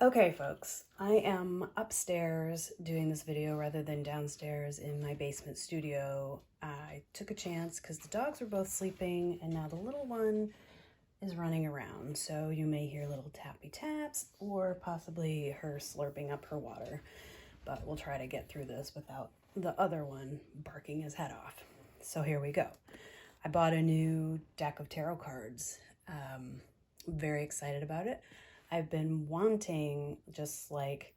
Okay, folks, I am upstairs doing this video rather than downstairs in my basement studio. I took a chance because the dogs were both sleeping and now the little one is running around. So you may hear little tappy taps or possibly her slurping up her water. But we'll try to get through this without the other one barking his head off. So here we go. I bought a new deck of tarot cards. Very excited about it. I've been wanting just like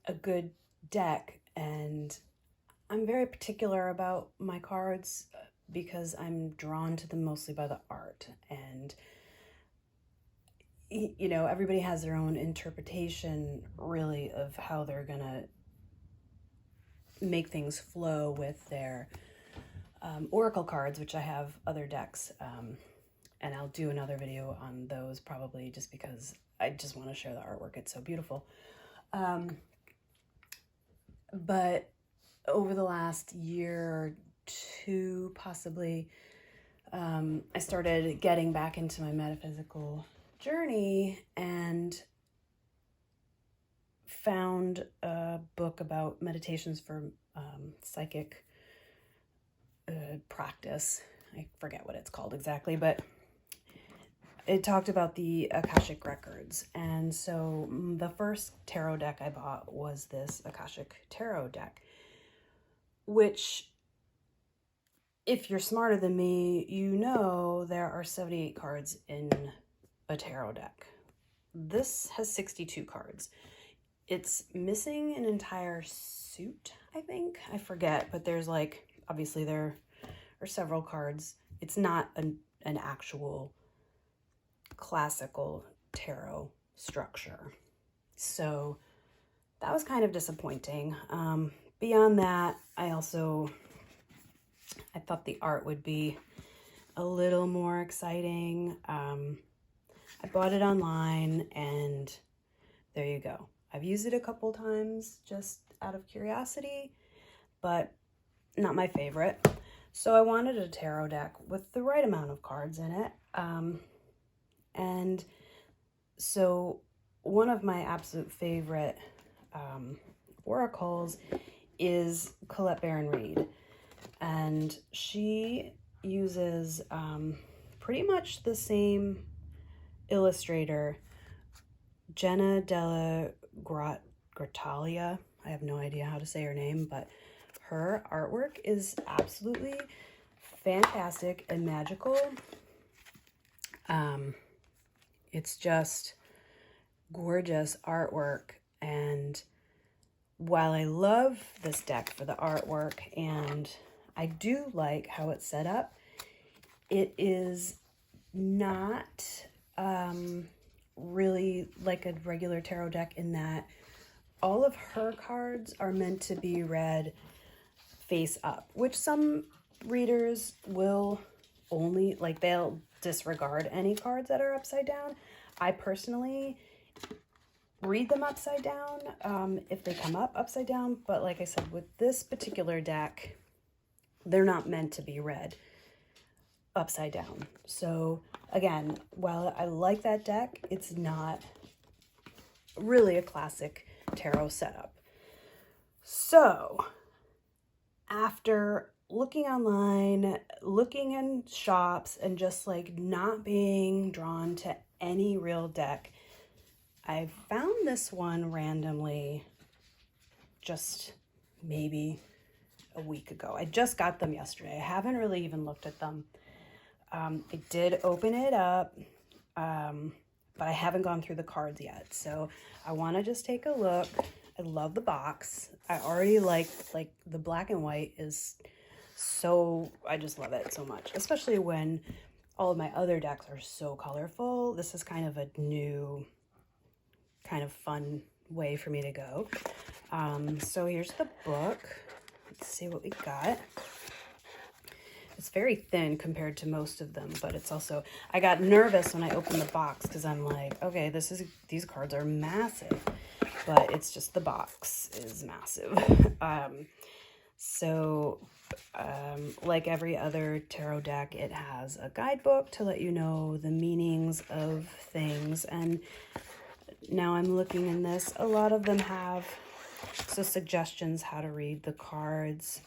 a good deck, and I'm very particular about my cards because I'm drawn to them mostly by the art. And you know, everybody has their own interpretation really of how they're gonna make things flow with their oracle cards, which I have other decks, and I'll do another video on those probably just because I just want to share the artwork. It's so beautiful. But over the last year or two, possibly, I started getting back into my metaphysical journey and found a book about meditations for psychic practice. I forget what it's called exactly, but it talked about the Akashic records. And so the first tarot deck I bought was this Akashic tarot deck, which, if you're smarter than me, you know there are 78 cards in a tarot deck. This has 62 cards. It's missing an entire suit, I think. I forget, but there's like, obviously there are several cards. It's not an actual classical tarot structure. So that was kind of disappointing. Beyond that, I thought the art would be a little more exciting. I bought it online and there you go. I've used it a couple times just out of curiosity, but not my favorite. So I wanted a tarot deck with the right amount of cards in it. And so one of my absolute favorite oracles is Colette Baron-Reid. And she uses pretty much the same illustrator, Jenna Della Grottalia. I have no idea how to say her name, but her artwork is absolutely fantastic and magical. It's just gorgeous artwork. And while I love this deck for the artwork and I do like how it's set up, it is not really like a regular tarot deck in that all of her cards are meant to be read face up, which some readers will only, like, they'll disregard any cards that are upside down. I personally read them upside down if they come up upside down, but like I said, with this particular deck, they're not meant to be read upside down. So again, while I like that deck, it's not really a classic tarot setup. So after looking online, looking in shops, and just like not being drawn to any real deck, I found this one randomly just maybe a week ago. I just got them yesterday. I haven't really even looked at them. I did open it up, but I haven't gone through the cards yet. So I want to just take a look. I love the box. I already like the black and white is so, I just love it so much, especially when all of my other decks are so colorful. This is kind of a new, kind of fun way for me to go. So here's the book. Let's see what we got. It's very thin compared to most of them, but it's also, I got nervous when I opened the box because I'm like, okay, these cards are massive, but it's just the box is massive. Like every other tarot deck, it has a guidebook to let you know the meanings of things, and Now I'm looking in this. A lot of them have suggestions how to read the cards.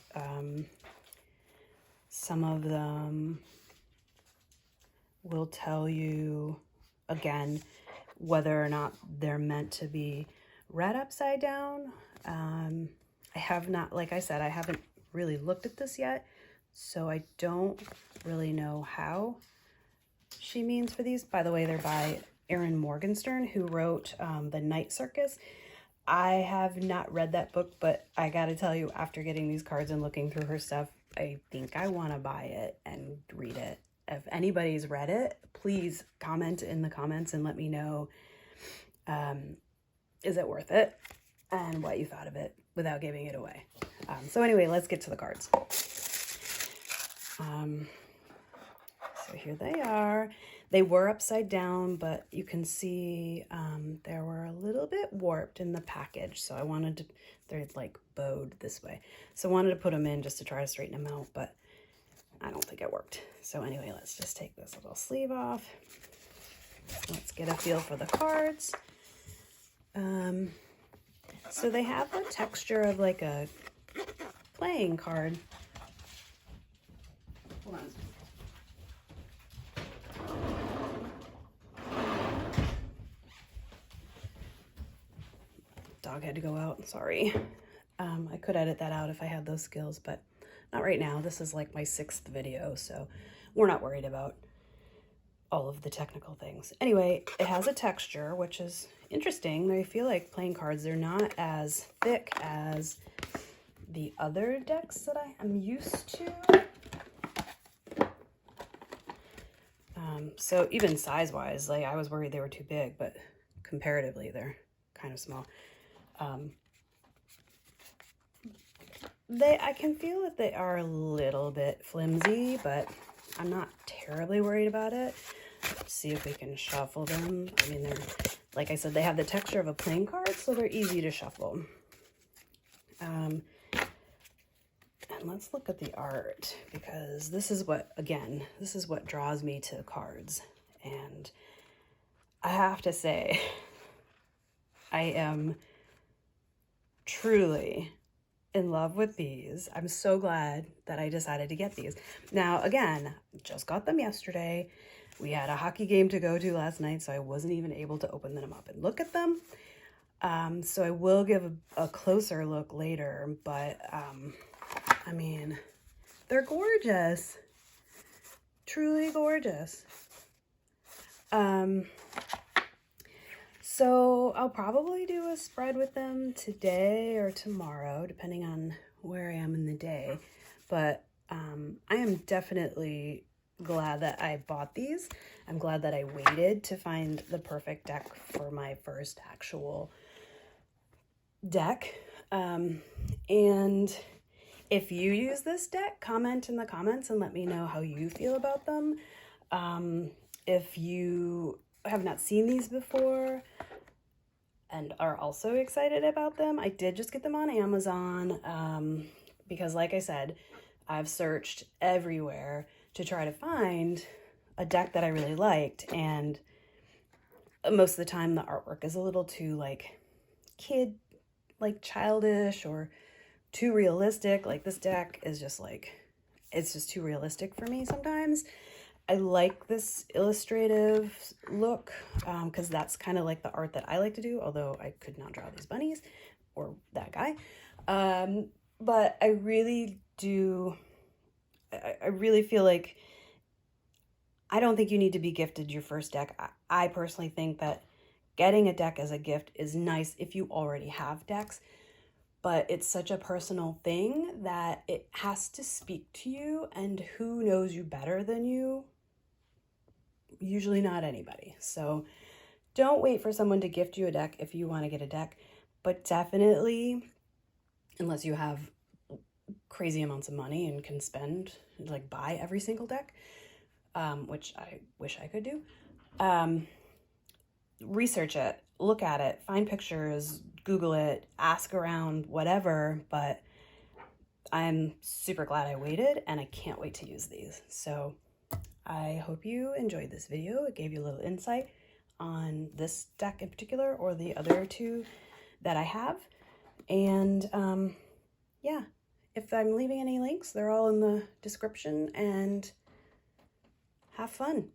Some of them will tell you, again, whether or not they're meant to be read upside down. I have not, like I said, I haven't really looked at this yet, so I don't really know how she means for these. By the way, they're by Erin Morgenstern, who wrote The Night Circus. I have not read that book, but I gotta tell you, after getting these cards and looking through her stuff, I think I want to buy it and read it. If anybody's read it, please comment in the comments and let me know, is it worth it and what you thought of it without giving it away. So anyway, let's get to the cards. So here they are. They were upside down, but you can see they were a little bit warped in the package. So I wanted to, they're like bowed this way. So I wanted to put them in just to try to straighten them out, but I don't think it worked. So anyway, let's just take this little sleeve off. Let's get a feel for the cards. So they have the texture of like a playing card. Hold on. Dog had to go out, sorry. I could edit that out if I had those skills, but not right now. This is like my 6th video, so we're not worried about all of the technical things. Anyway, it has a texture, which is interesting. They feel like playing cards. They're not as thick as the other decks that I am used to. So even size-wise, like I was worried they were too big, but comparatively, they're kind of small. I can feel that they are a little bit flimsy, but I'm not terribly worried about it. Let's see if we can shuffle them. I mean, they're, like I said, they have the texture of a playing card, so they're easy to shuffle. And let's look at the art, because this is what, again, this is what draws me to cards. And I have to say, I am truly in love with these. I'm so glad that I decided to get these. Now, again, just got them yesterday. We had a hockey game to go to last night, so I wasn't even able to open them up and look at them. So I will give a closer look later, but I mean, they're gorgeous. Truly gorgeous. So I'll probably do a spread with them today or tomorrow, depending on where I am in the day. But I am definitely glad that I bought these. I'm glad that I waited to find the perfect deck for my first actual deck. And if you use this deck, comment in the comments and let me know how you feel about them. If you have not seen these before and are also excited about them, I did just get them on Amazon because, like I said, I've searched everywhere to try to find a deck that I really liked, and most of the time the artwork is a little too like childish or too realistic. Like this deck is just like, it's just too realistic for me sometimes. I like this illustrative look because that's kind of like the art that I like to do, although I could not draw these bunnies or that guy. But I really do, I really feel like I don't think you need to be gifted your first deck. I personally think that getting a deck as a gift is nice if you already have decks, but it's such a personal thing that it has to speak to you, and who knows you better than you? Usually not anybody. So don't wait for someone to gift you a deck if you want to get a deck, but definitely, unless you have crazy amounts of money and can spend, like buy every single deck, which I wish I could do, research it, look at it, find pictures, Google it, ask around, whatever, but I'm super glad I waited and I can't wait to use these. So I hope you enjoyed this video. It gave you a little insight on this deck in particular or the other two that I have. And yeah, if I'm leaving any links, they're all in the description, and have fun.